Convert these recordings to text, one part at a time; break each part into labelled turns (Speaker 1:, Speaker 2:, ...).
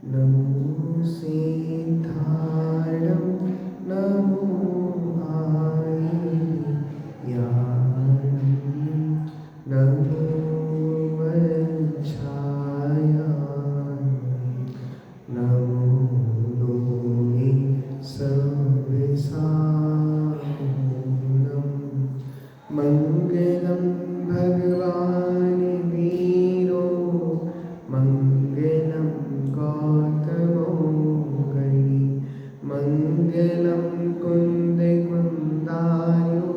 Speaker 1: नमो सिद्धार्णं नमो आयर्याणं नमो वंशायां नमो लोके सविसारणं मङ्गलं भगवान् वीरो मङ्गलं गौतमो गणी मङ्गलं कुन्दकुन्दायो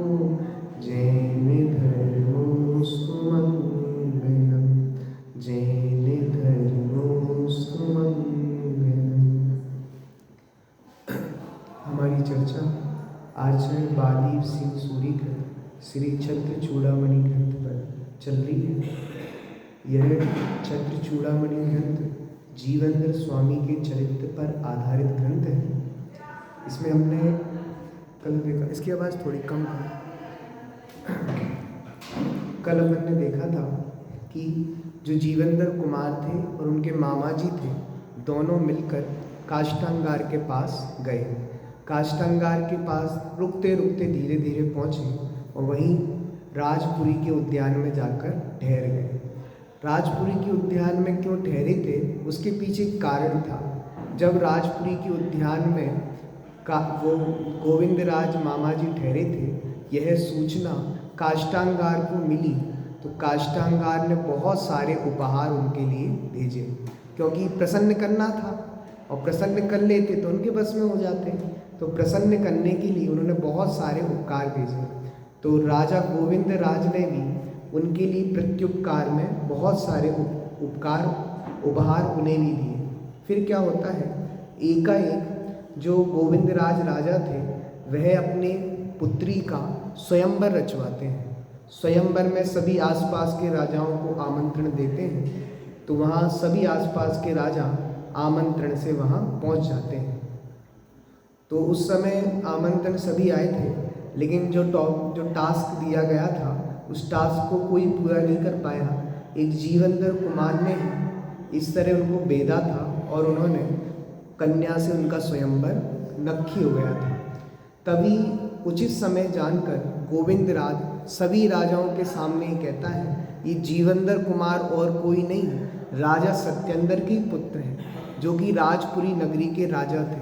Speaker 1: जैनधर्मोऽस्तु मङ्गलं जैनधर्मोऽस्तु मङ्गलम्। हमारी चर्चा आचार्य बालीव सिंह सूरी का श्री छत्र चूड़ामणि ग्रंथ पर चल रही है। यह छत्र चूड़ामणि ग्रंथ जीवेंद्र स्वामी के चरित्र पर आधारित ग्रंथ है। इसमें हमने कल देखा, इसकी आवाज़ थोड़ी कम है। कल हमने देखा था कि जो जीवेंद्र कुमार थे और उनके मामा जी थे, दोनों मिलकर काष्ठांगार के पास गए। काष्ठांगार के पास रुकते रुकते धीरे धीरे पहुँचे और वहीं राजपुरी के उद्यान में जाकर ठहर गए। राजपुरी के उद्यान में क्यों ठहरे थे, उसके पीछे एक कारण था। जब राजपुरी के उद्यान में वो गोविंदराज मामा जी ठहरे थे, यह सूचना काष्ठांगार को मिली तो काष्ठांगार ने बहुत सारे उपहार उनके लिए भेजे, क्योंकि प्रसन्न करना था और प्रसन्न कर लेते तो उनके बस में हो जाते। तो प्रसन्न करने के लिए उन्होंने बहुत सारे उपकार भेजे। तो राजा गोविंद राज ने भी उनके लिए प्रत्युपकार में बहुत सारे उपहार उन्हें भी दिए। फिर क्या होता है, एकाएक जो गोविंद राज राजा थे वह अपने पुत्री का स्वयंवर रचवाते हैं। स्वयंवर में सभी आसपास के राजाओं को आमंत्रण देते हैं, तो वहाँ सभी आसपास के राजा आमंत्रण से वहाँ पहुँच जाते हैं। तो उस समय आमंत्रण सभी आए थे, लेकिन जो टास्क दिया गया था उस टास्क को कोई पूरा नहीं कर पाया। एक जीवेंद्र कुमार ने इस तरह उनको बेधा था और उन्होंने कन्या से उनका स्वयंवर नक्की हो गया था। तभी उचित समय जानकर गोविंद राज सभी राजाओं के सामने कहता है, ये जीवेंद्र कुमार और कोई नहीं, राजा सत्येंद्र के पुत्र हैं, जो कि राजपुरी नगरी के राजा थे।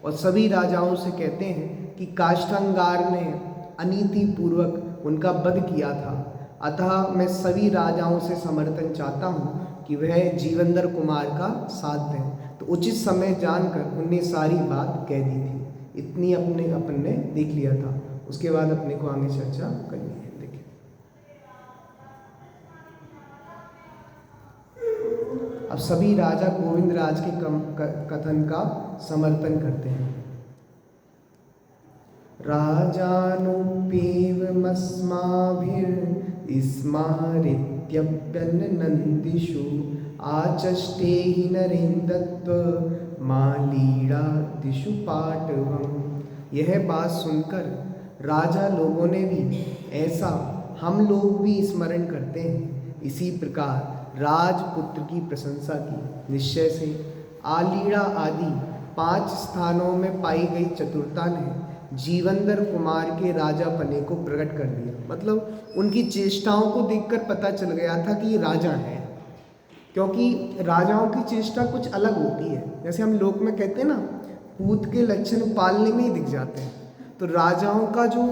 Speaker 1: और सभी राजाओं से कहते हैं कि काष्ठांगार ने अनीति पूर्वक उनका वध किया था, अतः मैं सभी राजाओं से समर्थन चाहता हूँ कि वह जीवेंद्र कुमार का साथ दें। तो उचित समय जानकर उनने सारी बात कह दी थी। इतनी अपन ने देख लिया था। उसके बाद अपने को आगे चर्चा करनी है। देखिए, अब सभी राजा गोविंद राज के कथन का समर्थन करते हैं। राजानुपेवमस्माभिर्स्मारित्यप्यनन्दिषु आचष्टे हि नरेन्द्रत्व मालीडादिषु पाटवम्। यह बात सुनकर राजा लोगों ने भी ऐसा हम लोग भी स्मरण करते हैं। इसी प्रकार राजपुत्र की प्रशंसा की। निश्चय से आलीड़ा आदि 5 स्थानों में पाई गई चतुरता ने जीवेंद्र कुमार के राजा पने को प्रकट कर दिया। मतलब उनकी चेष्टाओं को देखकर पता चल गया था कि ये राजा हैं, क्योंकि राजाओं की चेष्टा कुछ अलग होती है। जैसे हम लोक में कहते हैं ना, पूत के लक्षण पालने में ही दिख जाते हैं। तो राजाओं का जो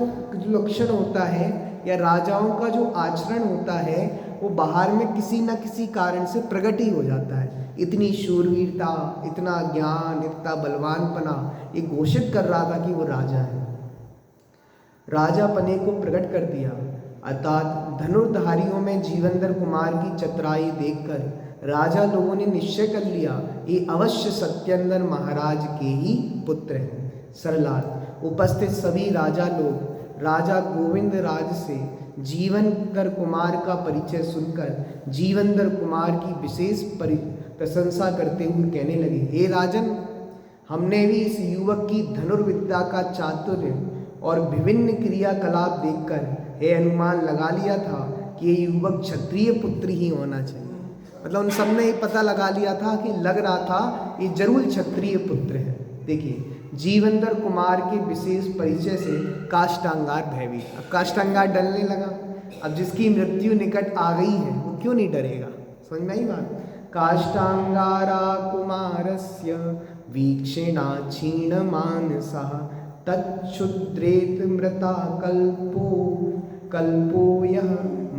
Speaker 1: लक्षण होता है या राजाओं का जो आचरण होता है वो बाहर में किसी न किसी कारण से प्रकट ही हो जाता है। इतनी शूरवीरता, इतना ज्ञान, इतना बलवानपना ये घोषित कर रहा था कि वो राजा है। राजा पने को प्रकट कर दिया, अर्थात धनुर्धारियों में जीवेंद्र कुमार की चतुराई देखकर राजा लोगों ने निश्चय कर लिया ये अवश्य सत्येंद्र महाराज के ही पुत्र हैं। सरलार्थ उपस्थित सभी राजा लोग राजा गोविंद राज से जीवेंद्र कुमार का परिचय सुनकर जीवेंद्र कुमार की विशेष प्रशंसा करते हुए कहने लगे, हे राजन, हमने भी इस युवक की धनुर्विद्या का चातुर्य और विभिन्न क्रियाकलाप देखकर यह अनुमान लगा लिया था कि ये युवक क्षत्रिय पुत्र ही होना चाहिए। मतलब उन सब ने ये पता लगा लिया था कि लग रहा था ये जरूर क्षत्रिय पुत्र है। देखिए, जीवंदर कुमार के विशेष परिचय से काष्टांगार भयभीत। अब काष्टांगार डरने लगा। अब जिसकी मृत्यु निकट आ गई है वो क्यों नहीं डरेगा? समझ में आई बात? काष्टांगारा कुमारस्य वीक्षेणा क्षीण मानसः तच्छुद्रेत मृता कल्पो यह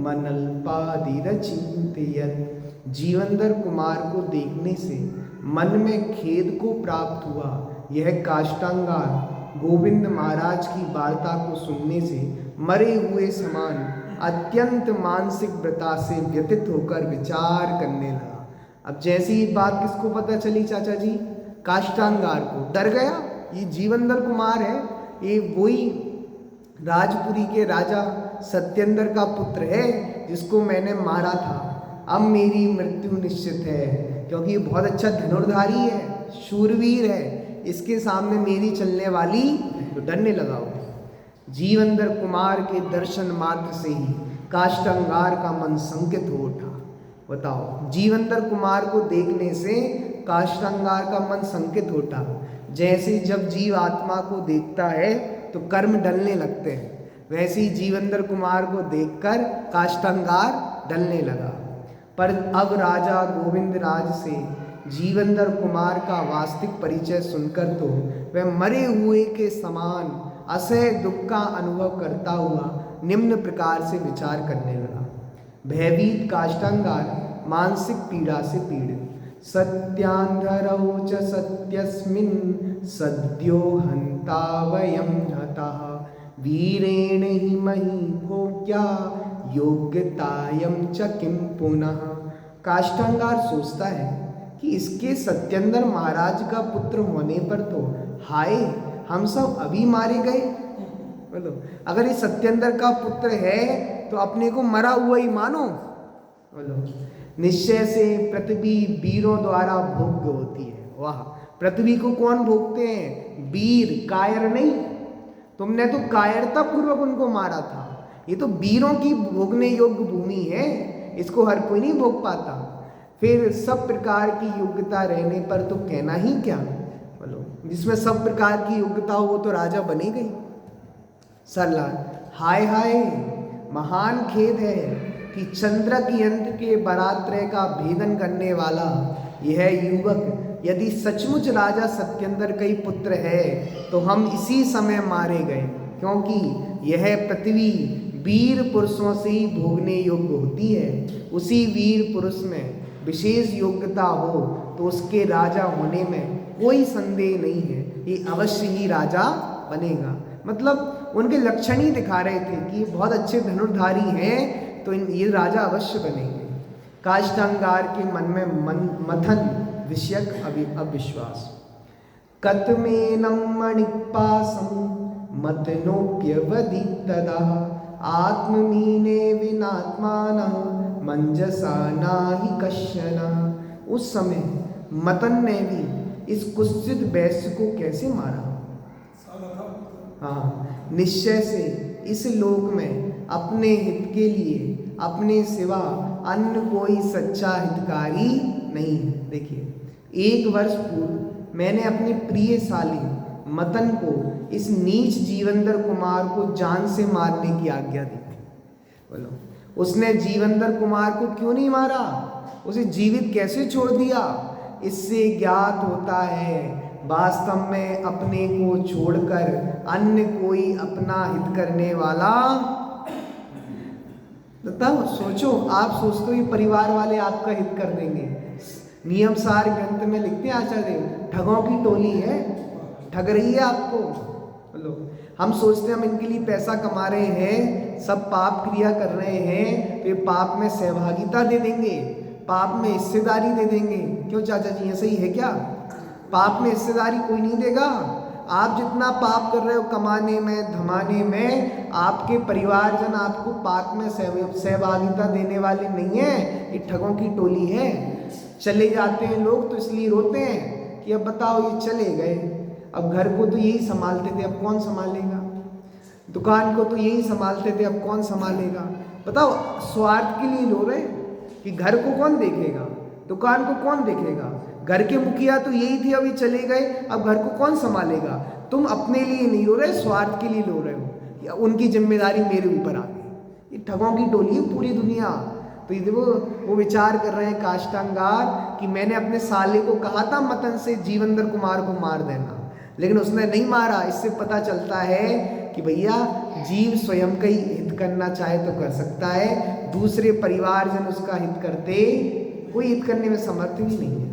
Speaker 1: मनल्पादिरचिन्तयत्। जीवंदर कुमार को देखने से मन में खेद को प्राप्त हुआ। यह काष्टांगार गोविंद महाराज की वार्ता को सुनने से मरे हुए समान अत्यंत मानसिक व्रता से व्यतीत होकर विचार करने लगा। अब जैसी ये बात किसको पता चली चाचा जी? काष्टांगार को। डर गया, ये जीवंदर कुमार है, ये वही राजपुरी के राजा सत्येंद्र का पुत्र है जिसको मैंने मारा था। अब मेरी मृत्यु निश्चित है, क्योंकि ये बहुत अच्छा धनुर्धारी है, शूरवीर है, इसके सामने मेरी चलने वाली। तो डरने लगा वो। जीवंदर कुमार के दर्शन मात्र से ही काष्टांगार का मन संकित हो उठा। बताओ, जीवंदर कुमार को देखने से काष्टांगार का मन संकित उठा। जैसे जब जीव आत्मा को देखता है तो कर्म डलने लगते हैं, वैसे ही जीवंदर कुमार को देखकर काष्टांगार डलने लगा। पर अब राजा गोविंद राज से जीवंदर कुमार का वास्तविक परिचय सुनकर तो वह मरे हुए के समान असह्य दुख का अनुभव करता हुआ निम्न प्रकार से विचार करने लगा। भयभीत काष्टांगार मानसिक पीड़ा से पीड़ित। सत्यांधरौ च सत्यस्मिन् सद्यो हन्ता वयं हतः वीरेण हि मही भोग्या योग्यतायं च किं पुनः। काष्टांगार सोचता है कि इसके सत्येंद्र महाराज का पुत्र होने पर तो हाय हम सब अभी मारे गए। बोलो, अगर ये सत्येंद्र का पुत्र है तो अपने को मरा हुआ ही मानो। बोलो, निश्चय से पृथ्वी वीरों द्वारा भोग्य होती है। वाह, पृथ्वी को कौन भोगते हैं? वीर, कायर नहीं। तुमने तो कायरता पूर्वक उनको मारा था। ये तो वीरों की भोगने योग्य भूमि है, इसको हर कोई नहीं भोग पाता। फिर सब प्रकार की योग्यता रहने पर तो कहना ही क्या। बोलो, जिसमें सब प्रकार की योग्यता हो वो तो राजा बनेगा ही। सरला, हाय हाय, महान खेद है कि चंद्रक यंत्र के बरात्रय का भेदन करने वाला यह युवक यदि सचमुच राजा सत्येंद्र का ही पुत्र है तो हम इसी समय मारे गए, क्योंकि यह पृथ्वी वीर पुरुषों से ही भोगने योग्य होती है। उसी वीर पुरुष में विशेष योग्यता हो तो उसके राजा होने में कोई संदेह नहीं है, ये अवश्य ही राजा बनेगा। मतलब उनके लक्षण ही दिखा रहे थे कि बहुत अच्छे धनुर्धारी हैं, तो ये राजा अवश्य बनेंगे। काष्टांगार के मन में मथन विषयक अविश्वास। कतमेनं मणिपासं मतनोप्यवधि तदा आत्ममीने विनात्मानः मंजसा नाहि कश्चन। उस समय मतन ने भी इस कुत्सित वैश्य को कैसे मारा? हाँ, निश्चय से इस लोक में अपने हित के लिए अपने सिवा अन्य कोई सच्चा हितकारी नहीं है। देखिए, 1 वर्ष पूर्व मैंने अपने प्रिय साली मतन को इस नीच जीवंदर कुमार को जान से मारने की आज्ञा दी थी। बोलो, उसने जीवंदर कुमार को क्यों नहीं मारा? उसे जीवित कैसे छोड़ दिया? इससे ज्ञात होता है वास्तव में अपने को छोड़कर अन्य कोई अपना हित करने वाला। बताओ, सोचो, आप सोचते हो ये परिवार वाले आपका हित कर देंगे। नियम सार ग्रंथ में लिखते हैं आचार्य, ठगों की टोली है, ठग रही है आपको। बोलो, हम सोचते हैं हम इनके लिए पैसा कमा रहे हैं, सब पाप क्रिया कर रहे हैं, तो ये पाप में सहभागिता दे देंगे, पाप में हिस्सेदारी दे देंगे। क्यों चाचा जी, ऐसा ही है क्या? पाप में हिस्सेदारी कोई नहीं देगा। आप जितना पाप कर रहे हो कमाने में धमाने में, आपके परिवारजन आपको पाप में सहभागिता देने वाले नहीं है। ये ठगों की टोली है। चले जाते हैं लोग तो इसलिए रोते हैं कि अब बताओ ये चले गए, अब घर को तो यही संभालते थे, अब कौन संभालेगा। दुकान को तो यही संभालते थे, अब कौन संभालेगा? बताओ, स्वार्थ के लिए लो रहे कि घर को कौन देखेगा, दुकान को कौन देखेगा? घर के मुखिया तो यही थे, अभी चले गए, अब घर को कौन संभालेगा? तुम अपने लिए नहीं लो रहे, स्वार्थ के लिए लो रहे हो, या उनकी जिम्मेदारी मेरे ऊपर आ गई। ये ठगों की टोली है पूरी दुनिया। तो ये देखो, वो विचार कर रहे हैं काष्टांगार कि मैंने अपने साले को कहा था मतन से जीवेंद्र कुमार को मार देना, लेकिन उसने नहीं मारा। इससे पता चलता है कि भैया जीव स्वयं का ही हित करना चाहे तो कर सकता है, दूसरे परिवारजन उसका हित करते कोई हित करने में समर्थ भी नहीं है।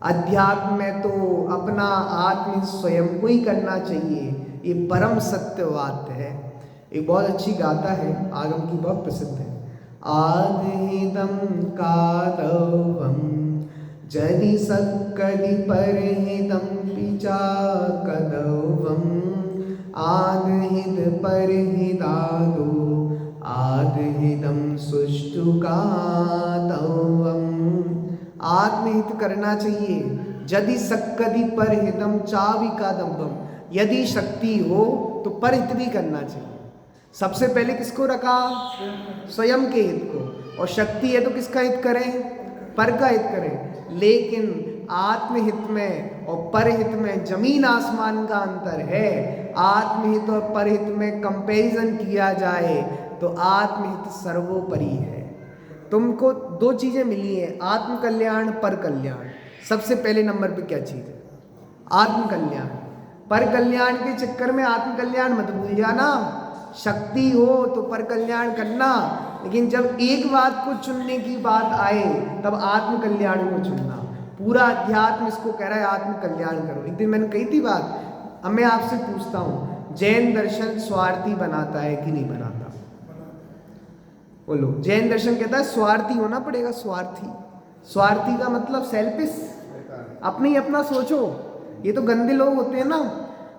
Speaker 1: अध्यात्म में तो अपना आत्म स्वयं को ही करना चाहिए, ये परम सत्य बात है। एक बहुत अच्छी गाथा है, आगम की बहुत प्रसिद्ध है। आदिदम कादवम जदि सक्कदि परहिदम पिचा कदवम आदहिद परहिदादो आदहिदम सुष्टु कादवम। आत्महित करना चाहिए। यदि सक्कदि परहितम चाविकादम्बम, यदि शक्ति हो तो परहित भी करना चाहिए। सबसे पहले किसको रखा? स्वयं के हित को। और शक्ति है तो किसका हित करें? पर का हित करें। लेकिन आत्महित में और परहित में जमीन आसमान का अंतर है। आत्महित और परहित में कंपैरिजन किया जाए तो आत्महित सर्वोपरि है। तुमको दो चीजें मिली हैं, आत्म कल्याण, पर कल्याण। सबसे पहले नंबर पे क्या चीज है? आत्म कल्याण। पर कल्याण के चक्कर में आत्म कल्याण मत भूल जाना। शक्ति हो तो पर कल्याण करना, लेकिन जब एक बात को चुनने की बात आए तब आत्म कल्याण को चुनना। पूरा अध्यात्म इसको कह रहा है आत्म कल्याण करो। एक दिन मैंने कही थी बात। अब मैं आपसे पूछता हूँ, जैन दर्शन स्वार्थी बनाता है कि नहीं बनाता? बोलो। जैन दर्शन कहता है स्वार्थी होना पड़ेगा। स्वार्थी, स्वार्थी का मतलब सेल्फिश, अपने ही अपना सोचो। ये तो गंदे लोग होते हैं ना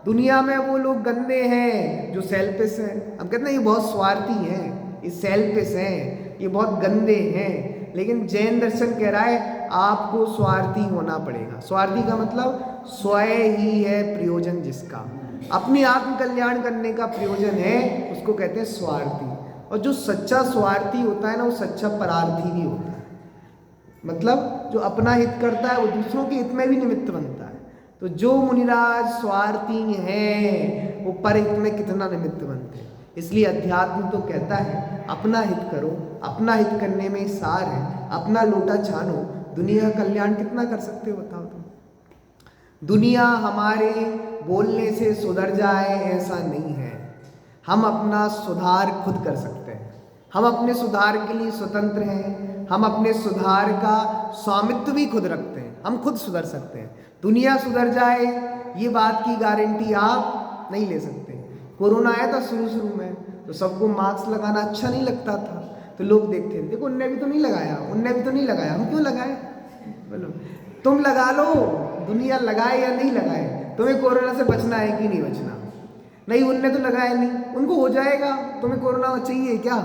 Speaker 1: दुनिया में, वो लोग गंदे हैं जो सेल्फिश हैं। हम कहते हैं ये बहुत स्वार्थी हैं, ये सेल्फिश हैं, ये बहुत गंदे हैं। लेकिन जैन दर्शन कह रहा है आपको स्वार्थी होना पड़ेगा। स्वार्थी का मतलब स्वयं ही है प्रयोजन, जिसका अपने आत्म कल्याण करने का प्रयोजन है उसको कहते हैं स्वार्थी। और जो सच्चा स्वार्थी होता है ना, वो सच्चा परार्थी भी होता है। मतलब जो अपना हित करता है वो दूसरों के हित में भी निमित्त बनता है। तो जो मुनिराज स्वार्थी हैं वो परहित में कितना निमित्त बनते हैं। इसलिए अध्यात्म तो कहता है अपना हित करो, अपना हित करने में सार है। अपना लोटा छानो, दुनिया का कल्याण कितना कर सकते हो बताओ तुम? दुनिया हमारे बोलने से सुधर जाए ऐसा नहीं है। हम अपना सुधार खुद कर सकते हैं। हम अपने सुधार के लिए स्वतंत्र हैं। हम अपने सुधार का स्वामित्व भी खुद रखते हैं। हम खुद सुधर सकते हैं। दुनिया सुधर जाए ये बात की गारंटी आप नहीं ले सकते। कोरोना आया था शुरू में तो सबको मास्क लगाना अच्छा नहीं लगता था, तो लोग देखते थे, देखो उनने भी तो नहीं लगाया, उनने भी तो नहीं लगाया, हम क्यों लगाए? बोलो, तुम लगा लो। दुनिया लगाए या नहीं लगाए, तुम्हें कोरोना से बचना है कि नहीं बचना? नहीं, उनने तो लगाया नहीं, उनको हो जाएगा, तुम्हें कोरोना चाहिए क्या?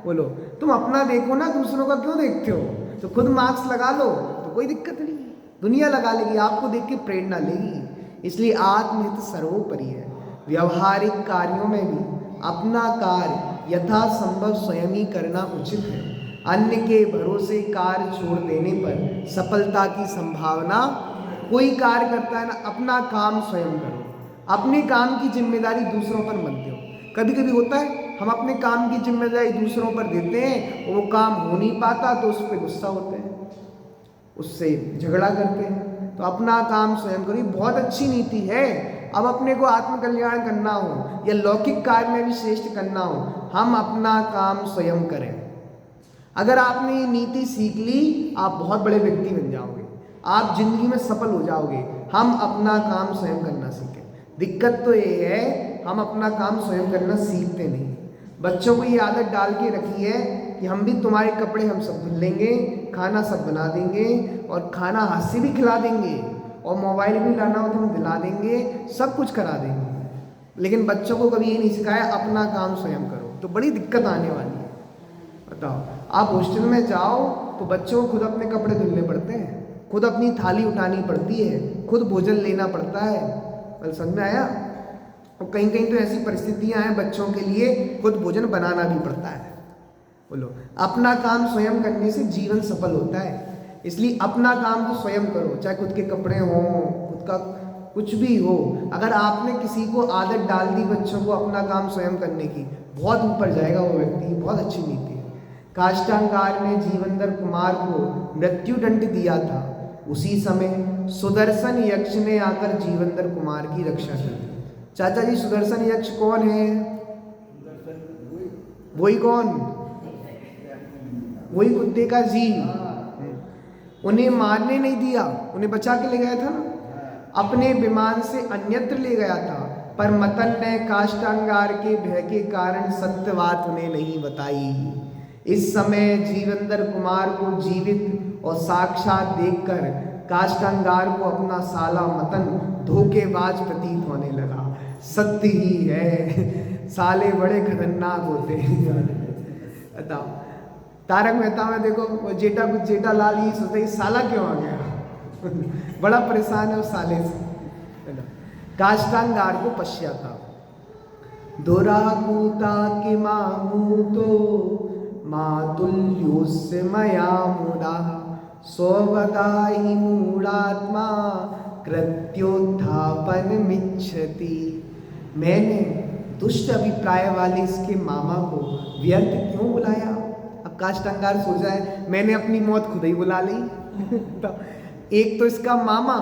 Speaker 1: बोलो, तुम अपना देखो ना, दूसरों का क्यों देखते हो? तो खुद मास्क लगा लो तो कोई दिक्कत नहीं। दुनिया लगा लेगी, आपको देख के प्रेरणा लेगी। इसलिए आत्महित सर्वोपरि है। व्यवहारिक कार्यों में भी अपना कार्य यथासंभव स्वयं ही करना उचित है। अन्य के भरोसे कार्य छोड़ देने पर सफलता की संभावना, कोई कार्य करता है ना, अपना काम स्वयं करो। अपने काम की जिम्मेदारी दूसरों पर मत दो। कभी कभी होता है हम अपने काम की जिम्मेदारी दूसरों पर देते हैं और वो काम हो नहीं पाता तो उस पर गुस्सा होते हैं, उससे झगड़ा करते हैं। तो अपना काम स्वयं करो, बहुत अच्छी नीति है। अब अपने को आत्म कल्याण करना हो या लौकिक कार्य में भी श्रेष्ठ करना हो, हम अपना काम स्वयं करें। अगर आपने ये नीति सीख ली, आप बहुत बड़े व्यक्ति बन जाओगे, आप जिंदगी में सफल हो जाओगे। हम अपना काम स्वयं करना सीखें। दिक्कत तो ये है हम अपना काम स्वयं करना सीखते नहीं। बच्चों को ये आदत डाल के रखी है कि हम भी तुम्हारे कपड़े हम सब धुल लेंगे, खाना सब बना देंगे और खाना हाथ से भी खिला देंगे और मोबाइल भी लाना हो तो हम दिला देंगे, सब कुछ करा देंगे। लेकिन बच्चों को कभी ये नहीं सिखाया अपना काम स्वयं करो, तो बड़ी दिक्कत आने वाली है। बताओ, आप हॉस्टल में जाओ तो बच्चों को खुद अपने कपड़े धुलने पड़ते हैं, खुद अपनी थाली उठानी पड़ती है, खुद भोजन लेना पड़ता है। समझ में आया? और कहीं कहीं तो ऐसी परिस्थितियां हैं बच्चों के लिए खुद भोजन बनाना भी पड़ता है। बोलो, अपना काम स्वयं करने से जीवन सफल होता है, इसलिए अपना काम तो स्वयं करो, चाहे खुद के कपड़े हों, खुद का कुछ भी हो। अगर आपने किसी को आदत डाल दी बच्चों को अपना काम स्वयं करने की, बहुत ऊपर जाएगा वो व्यक्ति। बहुत अच्छी नीति है। काष्टांगार ने जीवनधर कुमार को मृत्यु दंड दिया था, उसी समय सुदर्शन यक्ष ने आकर जीवनधर कुमार की रक्षा की। चाचा जी, सुदर्शन यक्ष कौन है? वही कौन? वही कुत्ते का जी। उन्हें मारने नहीं दिया, उन्हें बचा के ले गया था ना, अपने विमान से अन्यत्र ले गया था, पर मतन ने काष्टांगार के भय के कारण सत्य बात उन्हें नहीं बताई। इस समय जीवनधर कुमार को जीवित और साक्षात देखकर काष्टांगार को अपना साला मतन धोखेबाज प्रतीत होने लगा। सत्य ही है, साले बड़े खतरनाक होते हैं। बताओ, तारक मेहता में देखो, वो जेठालाल ही सोचते हैं साला क्यों आ गया। बड़ा परेशान है उस साले से। काष्टांगार को पश्चाताप। दोरा कूता के मामू तो मातुल्योस्य मया मूढ़ा, स्ववदाहि मूढ़ात्मा कृत्योत्थापन मिच्छति। मैंने दुष्ट अभिप्राय वाले इसके मामा को व्यर्थ क्यों बुलाया? अब काष्टांगार सो जाए, मैंने अपनी मौत खुद ही बुला ली। एक तो इसका मामा,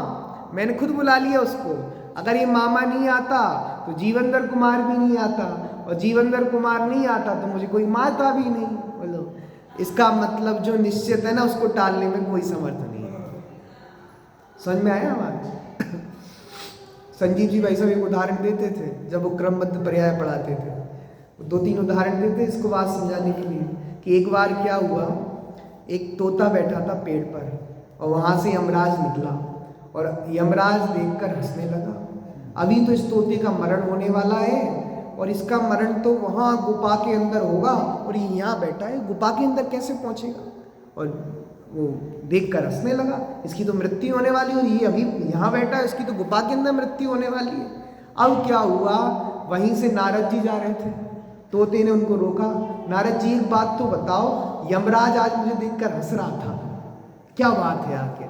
Speaker 1: मैंने खुद बुला लिया उसको। अगर ये मामा नहीं आता तो जीवनधर कुमार भी नहीं आता, और जीवनधर कुमार नहीं आता तो मुझे कोई मारता भी नहीं। बोलो, इसका मतलब जो निश्चित है ना, उसको टालने में कोई समर्थ नहीं है। समझ में आया हमारे? संजीव जी भाई साहब एक उदाहरण देते थे जब वो क्रमबद्ध पर्याय पढ़ाते थे, 2-3 उदाहरण देते इसको बात समझाने के लिए कि एक बार क्या हुआ, एक तोता बैठा था पेड़ पर और वहाँ से यमराज निकला और यमराज देखकर हंसने लगा। अभी तो इस तोते का मरण होने वाला है और इसका मरण तो वहाँ गुफा के अंदर होगा और ये यहाँ बैठा है, गुफा के अंदर कैसे पहुँचेगा? और वो देखकर हंसने लगा, इसकी तो मृत्यु होने वाली और ये अभी यहाँ बैठा है, इसकी तो गुफा के अंदर मृत्यु होने वाली है। अब क्या हुआ, वहीं से नारद जी जा रहे थे, तोते ने उनको रोका। नारद जी, एक बात तो बताओ, यमराज आज मुझे देखकर हंस रहा था, क्या बात है आखिर?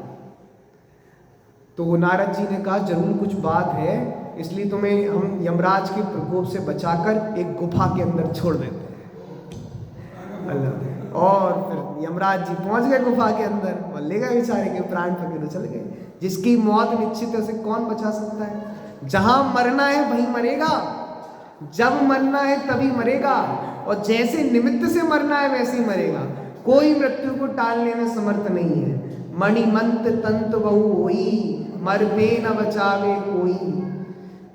Speaker 1: तो नारद जी ने कहा, जरूर कुछ बात है, इसलिए तुम्हें हम यमराज के प्रकोप से बचाकर एक गुफा के अंदर छोड़ देते हैं। अल्लाह। और फिर यमराज जी पहुंच गए गुफा के अंदर और ले गए बेचारे के प्राण, पकड़े चले गए। जिसकी मौत निश्चित है उसे कौन बचा सकता है? जहां मरना है वहीं मरेगा, जब मरना है तभी मरेगा, और जैसे निमित्त से मरना है वैसे ही मरेगा। कोई मृत्यु को टालने में समर्थ नहीं है। मणिमंत तंत बहु होई, मरबे न बचावे कोई।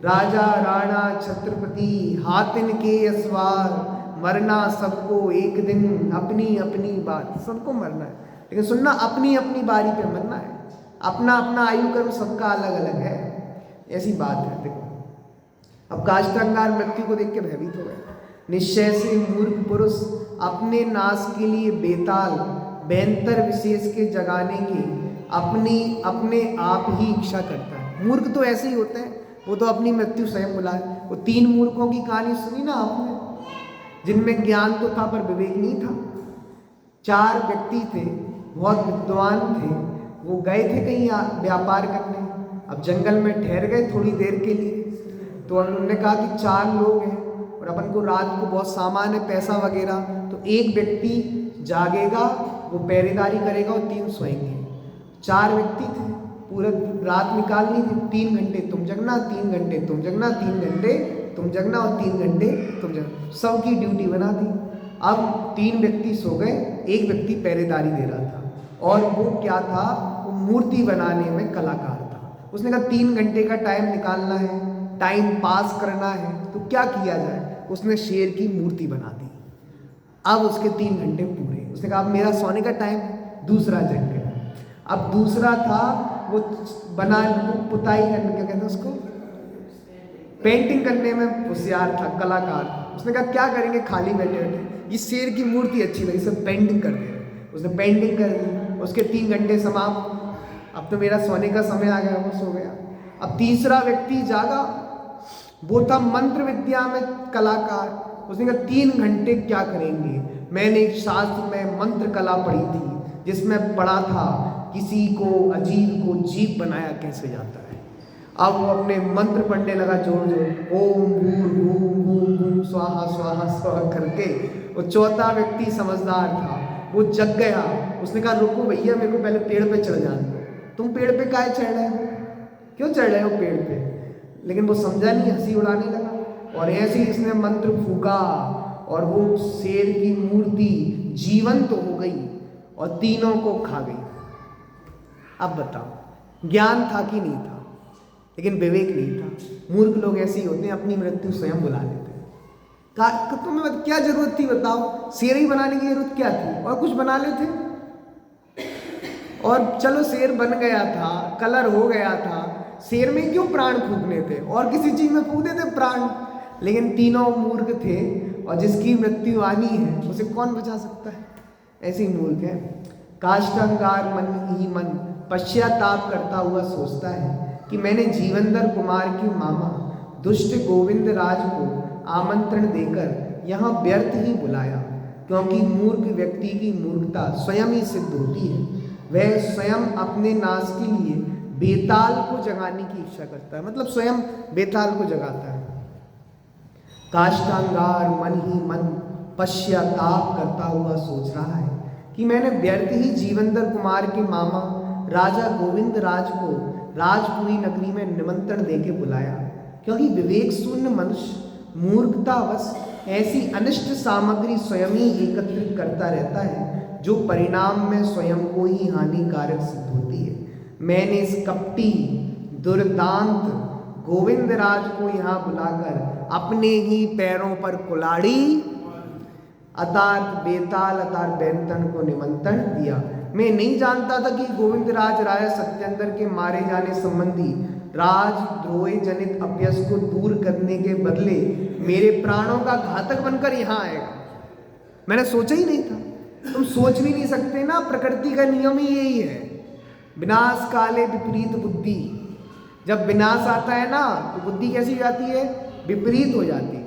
Speaker 1: राजा राणा छत्रपति हाथिन के असवार, मरना सबको एक दिन अपनी अपनी बारी। सबको मरना है, लेकिन सुनना, अपनी अपनी बारी पे मरना है। अपना अपना आयु कर्म सबका अलग अलग है, ऐसी बात है। देखो, अब काष्टांगार मृत्यु को देख के भयभीत हो गए। निश्चय से मूर्ख पुरुष अपने नाश के लिए बेताल बेंतर विशेष के जगाने की अपने आप ही इच्छा करता है। मूर्ख तो ऐसे ही होते हैं, वो तो अपनी मृत्यु स्वयं बुलाए। वो 3 मूर्खों की कहानी सुनी ना आपने, जिनमें ज्ञान तो था पर विवेक नहीं था। 4 व्यक्ति थे, बहुत विद्वान थे, वो गए थे कहीं व्यापार करने। अब जंगल में ठहर गए थोड़ी देर के लिए, तो उन्होंने कहा कि 4 लोग हैं और अपन को रात को बहुत सामान है, पैसा वगैरह, तो एक व्यक्ति जागेगा, वो पहरेदारी करेगा और 3 सोएंगे। 4 व्यक्ति थे, पूरा रात निकालनी थी। 3 घंटे तुम जगना, 3 घंटे तुम जगना, 3 घंटे तुम जगना और 3 घंटे तुम जगना, सबकी ड्यूटी बना दी। अब 3 व्यक्ति सो गए, एक व्यक्ति पहरेदारी दे रहा था, और वो क्या था, वो मूर्ति बनाने में कलाकार था। उसने कहा 3 घंटे का टाइम निकालना है, टाइम पास करना है, तो क्या किया जाए? उसने शेर की मूर्ति बना दी। अब उसके 3 घंटे पूरे। उसने कहा अब मेरा सोने का टाइम है। दूसरा जग गया। अब दूसरा था, वो बना पुताई करने, क्या कहते हैं उसको, पेंटिंग करने में होशियार था, कलाकार था। उसने कहा क्या करेंगे खाली बैठे बैठे, ये शेर की मूर्ति अच्छी लगी, सब पेंटिंग कर दे। उसने पेंटिंग कर दी, उसके 3 घंटे समाप्त। अब तो मेरा सोने का समय आ गया, वो सो गया। अब तीसरा व्यक्ति जागा, वो था मंत्र विद्या में कलाकार। उसने कहा 3 घंटे क्या करेंगे। मैंने एक शास्त्र में मंत्र कला पढ़ी थी जिसमें पढ़ा था किसी को अजीब को जीव बनाया कैसे जाता है। अब वो अपने मंत्र पढ़ने लगा जोर जोर, ओम भूर स्वाहा स्वाहा स्वाहा करके। वो चौथा व्यक्ति समझदार था, वो जग गया। उसने कहा रुको भैया, मेरे को पहले पेड़ पे चढ़ जाने दो। तुम पेड़ पे काहे चढ़ रहे हो, क्यों चढ़ रहे हो पेड़ पे। लेकिन वो समझा नहीं, हंसी उड़ाने लगा। और ऐसे ही इसने मंत्र फूका और वो शेर की मूर्ति जीवंत हो गई और तीनों को खा गई। अब बताओ ज्ञान था कि नहीं था, लेकिन विवेक नहीं था। मूर्ख लोग ऐसे ही होते हैं, अपनी मृत्यु स्वयं बुला लेते हैं। तुम्हें क्या जरूरत थी बताओ, शेर ही बनाने की जरूरत क्या थी, और कुछ बना लेते। और चलो शेर बन गया था, कलर हो गया था, शेर में क्यों प्राण फूकने थे, और किसी चीज में फूक देते प्राण। लेकिन तीनों मूर्ख थे, और जिसकी मृत्यु आनी है उसे कौन बचा सकता है। ऐसे ही मूर्ख है। काष्ठांगार मन ही मन पश्चाताप करता हुआ सोचता है कि मैंने जीवंदर कुमार की मामा दुष्ट गोविंद राज को आमंत्रण देकर यहाँ व्यर्थ ही बुलाया, क्योंकि मूर्ख व्यक्ति की मूर्खता स्वयं ही सिद्ध होती है। वह स्वयं अपने नाश के लिए बेताल को जगाने की इच्छा करता है, मतलब स्वयं बेताल को जगाता है। काष्ठांगार मन ही मन पश्चाताप करता हुआ सोच रहा है कि मैंने व्यर्थ ही जीवंदर कुमार के मामा राजा गोविंद राज को राजपुरी नगरी में निमंत्रण देके बुलाया, क्योंकि विवेक शून्य मनुष्य मूर्खतावश ऐसी अनिष्ट सामग्री स्वयं ही एकत्रित करता रहता है जो परिणाम में स्वयं को ही हानिकारक सिद्ध होती है। मैंने इस कपटी दुर्दांत गोविंद राज को यहाँ बुलाकर अपने ही पैरों पर कुल्हाड़ी अर्थात बेताल अर्थात बैंतन को निमंत्रण दिया। मैं नहीं जानता था कि गोविंद राज राजा सत्येंद्र के मारे जाने संबंधी राजद्रोह जनित अपयश को दूर करने के बदले मेरे प्राणों का घातक बनकर यहाँ आएगा। मैंने सोचा ही नहीं था। तुम सोच भी नहीं सकते ना, प्रकृति का नियम ही यही है, विनाश काले विपरीत बुद्धि। जब विनाश आता है ना तो बुद्धि कैसी हो जाती है, विपरीत हो जाती है।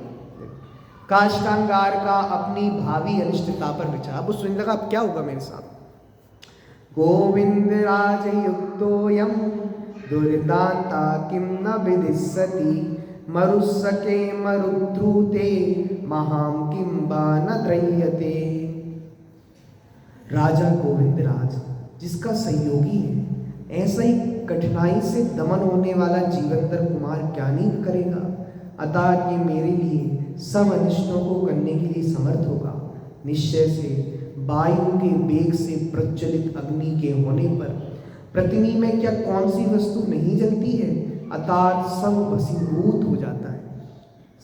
Speaker 1: काष्ठांगार का अपनी भावी अनिश्चितता पर विचार। अब सुन लगा अब क्या होगा मेरे साथ। गोविंद राज युक्तोयम दुर्दांता किम न विदिशति मरुस्सके मरुद्रुते महाम किम बा न द्रह्यते। राजा गोविंद राज जिसका सहयोगी है, ऐसा ही कठिनाई से दमन होने वाला जीवंदर कुमार क्या नहीं करेगा। अतः ये मेरे लिए सब अनिष्टों को करने के लिए समर्थ होगा। निश्चय से वायु के वेग से प्रज्वलित अग्नि के होने पर पृथ्वी में क्या कौन सी वस्तु नहीं जलती है, अर्थात सब भस्मीभूत हो जाता है।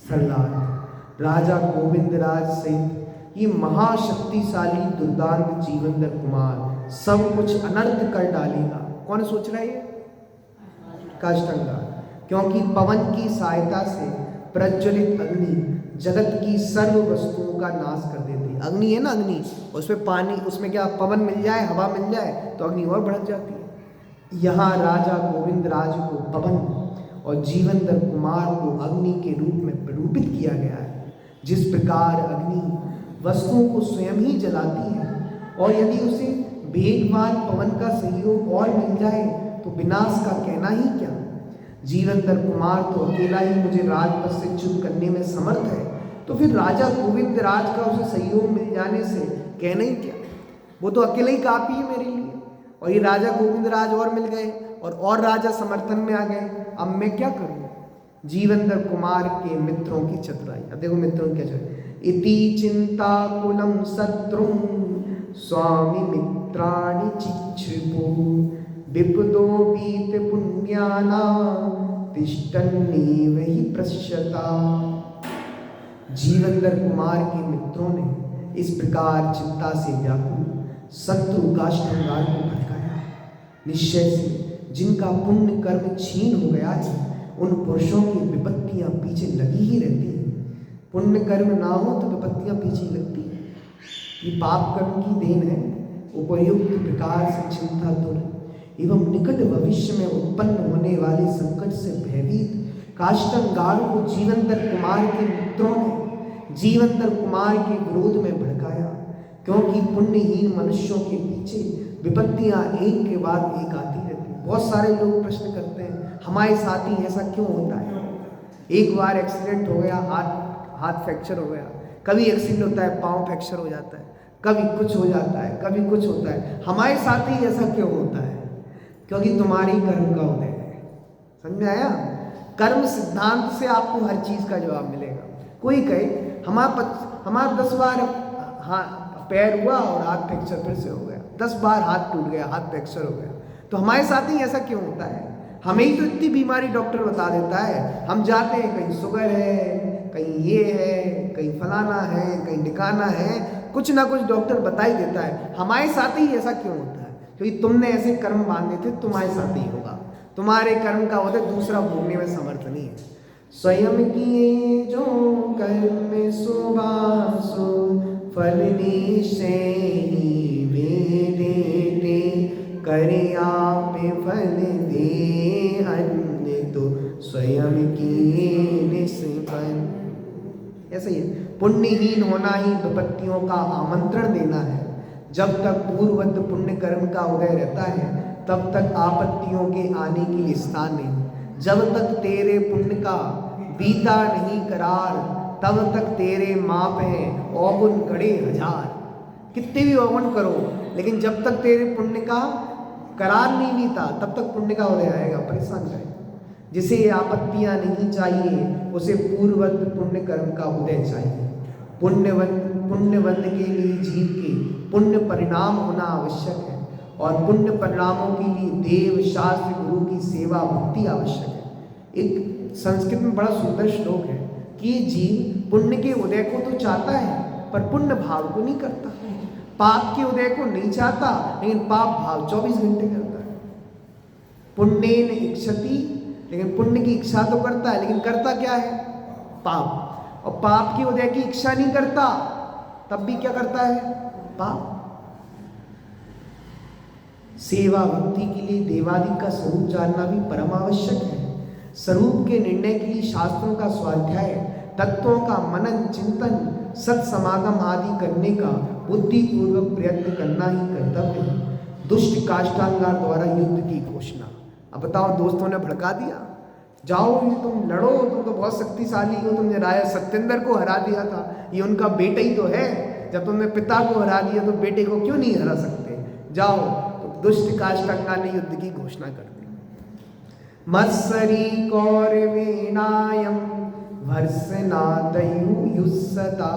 Speaker 1: सरलार्थ राजा गोविंद राज सहित ये महाशक्तिशाली दुर्दांत जीवंदर कुमार सब कुछ अनर्थ कर डालेगा। कौन सोच रहा है ये? काष्ठांगार। क्योंकि पवन की सहायता से प्रज्वलित अग्नि जगत की सर्व वस्तुओं का नाश कर देती है। अग्नि है ना, अग्नि उसमें पानी, उसमें क्या पवन मिल जाए, हवा मिल जाए तो अग्नि और बढ़ जाती है। यहाँ राजा गोविंद राज को पवन और जीवंदर कुमार को अग्नि के रूप में प्ररूपित किया गया है। जिस प्रकार अग्नि वस्तुओं को स्वयं ही जलाती है, और यदि उसे वेगवान पवन का सहयोग और मिल जाए तो विनाश का कहना ही क्या। जीवंदर कुमार तो अकेला ही मुझे राजपथ से च्युत करने में समर्थ है, तो फिर राजा गोविंद राज का उसे सहयोग मिल जाने से कहना ही क्या। वो तो अकेले ही काफी है मेरे लिए, और ये राजा गोविंद राज और मिल गए और राजा समर्थन में आ गए। अब मैं क्या करूं। जीवंदर कुमार के मित्रों की चतुराई। अब देखो मित्रों क्या चतुराई। इति चिंता कुलम शत्रुम स्वामी मित्राणि चिक्षिपु विपदो बीत पुण्याना तिष्ठन्नेव ही पश्यता। जीवंदर कुमार के मित्रों ने इस प्रकार चिंता से व्याकुल शत्रु काष्ठांगार को भटकाया। निश्चय से जिनका पुण्य कर्म छीन हो गया है, उन पुरुषों की विपत्तियां पीछे लगी ही रहती हैं। पुण्य कर्म ना हो तो विपत्तियां पीछे लगती हैं। ये पाप कर्म की देन है। उपयुक्त प्रकार से चिंता दूर एवं निकट भविष्य में उत्पन्न होने वाले संकट से भयभीत काष्ठंगार को जीवंतर कुमार के मित्रों ने जीवंतर कुमार के विरोध में भड़काया, क्योंकि पुण्यहीन मनुष्यों के पीछे विपत्तियां एक के बाद एक आती रहती। बहुत सारे लोग प्रश्न करते हैं हमारे साथ ही ऐसा क्यों होता है। एक बार एक्सीडेंट हो गया, हाथ फ्रैक्चर हो गया, कभी एक्सीडेंट होता है पाँव फ्रैक्चर हो जाता है, कभी कुछ हो जाता है, कभी कुछ होता है। हमारे साथ ही ऐसा क्यों होता है? क्योंकि तुम्हारी कर्म का उदय है। समझ में आया? कर्म सिद्धांत से आपको हर चीज का जवाब मिलेगा। कोई कहे हमारा 10 बार पैर हुआ और हाथ फ्रैक्चर फिर से हो गया, 10 बार हाथ टूट गया, हाथ फ्रैक्चर हो गया, तो हमारे साथ ही ऐसा क्यों होता है? हमें ही तो इतनी बीमारी डॉक्टर बता देता है, हम जाते हैं कहीं शुगर है, कहीं ये है, कहीं फलाना है, कहीं ढिकाना है, कुछ ना कुछ डॉक्टर बता ही देता है। हमारे साथ ही ऐसा क्यों होता है? क्योंकि तुमने ऐसे कर्म बांधे थे, तुम्हारे साथ ही होगा। तुम्हारे कर्म का होता दूसरा भोगने में समर्थ नहीं है। स्वयं किए जो कर्म सुबासो फल निश्चय वेदे करे आप फल दे अन्य तो स्वयं किए निष्फल। ऐसा ही है, पुण्यहीन होना ही विपत्तियों का आमंत्रण देना है। जब तक पूर्ववत पुण्य कर्म का उदय रहता है तब तक आपत्तियों के आने के लिए स्थान नहीं। जब तक तेरे पुण्य का बीता नहीं करार, तब तक तेरे माप हैं औगुन गड़े हजार। कितने भी औगुन करो, लेकिन जब तक तेरे पुण्य का करार नहीं बीता तब तक पुण्य का उदय आएगा। परेशान करें। जिसे आपत्तियां नहीं चाहिए उसे पूर्ववत पुण्य कर्म का उदय चाहिए। पुण्यवंत के लिए जीव के पुण्य परिणाम होना आवश्यक है, और पुण्य परिणामों के लिए देव शास्त्र गुरु की सेवा भक्ति आवश्यक है। एक संस्कृत में बड़ा सुंदर श्लोक है कि जीव पुण्य के उदय को तो चाहता है पर पुण्य भाव को नहीं करता, पाप के उदय को नहीं चाहता लेकिन पाप भाव 24 घंटे करता है। पुण्येन इच्छति, लेकिन पुण्य की इच्छा तो करता है, लेकिन करता क्या है? पाप। और पाप के उदय की इच्छा नहीं करता, तब भी क्या करता है? पाप। सेवा भक्ति के लिए देवादि का स्वरूप जानना भी परम आवश्यक है। स्वरूप के निर्णय के लिए शास्त्रों का स्वाध्याय, तत्वों का मनन चिंतन, सत समागम आदि करने का बुद्धिपूर्वक प्रयत्न करना ही कर्तव्य है। दुष्ट काष्ठांगार द्वारा युद्ध की घोषणा। अब बताओ, दोस्तों ने भड़का दिया, जाओ ये तुम लड़ो, तुम तो बहुत शक्तिशाली हो, तुमने राजा सत्येंद्र को हरा दिया था, ये उनका बेटा ही तो है, जब तुमने पिता को हरा दिया तो बेटे को क्यों नहीं हरा सकते, जाओ। तो दुष्ट काष्ठांगार ने युद्ध की घोषणा कर दी। मत्सरी कौरवेणायं भर्सनादयु युस्सता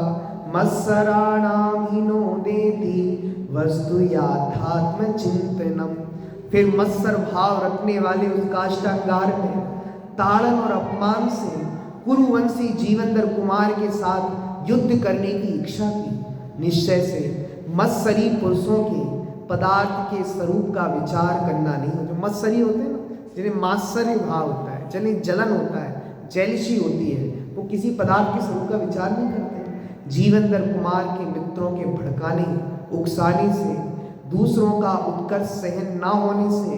Speaker 1: मत्सराणाम हिनो देति वस्तु याथात्म चिंतनम। फिर मत्सर भाव रखने वाले उस काष्ठांगार ने ताड़न और अपमान से कुरुवंशी जीवंदर कुमार के साथ युद्ध करने की इच्छा की। निश्चय से मत्सरी पुरुषों के पदार्थ के स्वरूप का विचार करना नहीं। जो मत्सरी होते हैं ना, जिन्हें मात्सर्य भाव होता है, जिन्हें जलन होता है, जेलसी होती है, वो किसी पदार्थ के स्वरूप का विचार नहीं करते। जीवंदर कुमार के मित्रों के भड़काने उकसाने से, दूसरों का उत्कर्ष सहन न होने से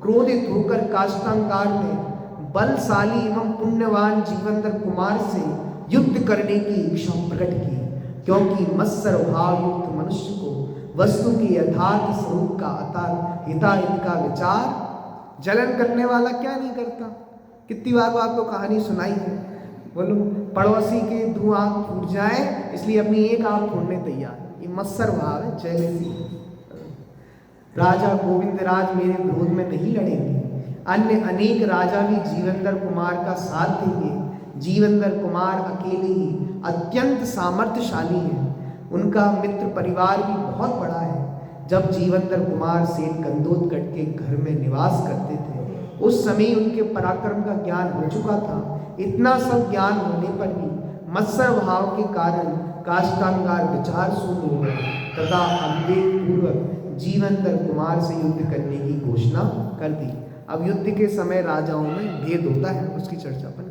Speaker 1: क्रोधित होकर काष्ठांगार ने बलशाली एवं पुण्यवान जीवंदर कुमार से युद्ध करने की इच्छा प्रकट की, क्योंकि मत्सर भाव युक्त मनुष्य को वस्तु के यथार्थ स्वरूप का अतः हिताहित का विचार, जलन करने वाला क्या नहीं करता। कितनी बार वो आपको कहानी सुनाई है, बोलो पड़ोसी के 2 आँख फूट जाए इसलिए अपनी एक आँख फोड़ने तैयार। ये मत्सर भाव है, जेलसी। राजा गोविंद राज मेरे विरोध में नहीं लड़ेंगे, अन्य अनेक राजा भी जीवंदर कुमार का साथ देंगे। जीवंदर कुमार अकेले ही अत्यंत सामर्थ्यशाली हैं, उनका मित्र परिवार भी बहुत बड़ा है। जब जीवंदर कुमार सेठ गंदोदगढ़ के घर में निवास करते थे उस समय उनके पराक्रम का ज्ञान हो चुका था। इतना सब ज्ञान होने पर भी मत्सर भाव के कारण काष्ठांगार विचार शून्य हो गए तथा अविवेक पूर्वक जीवंदर कुमार से युद्ध करने की घोषणा कर दी। अब युद्ध के समय राजाओं में भेद होता है, उसकी चर्चा अपन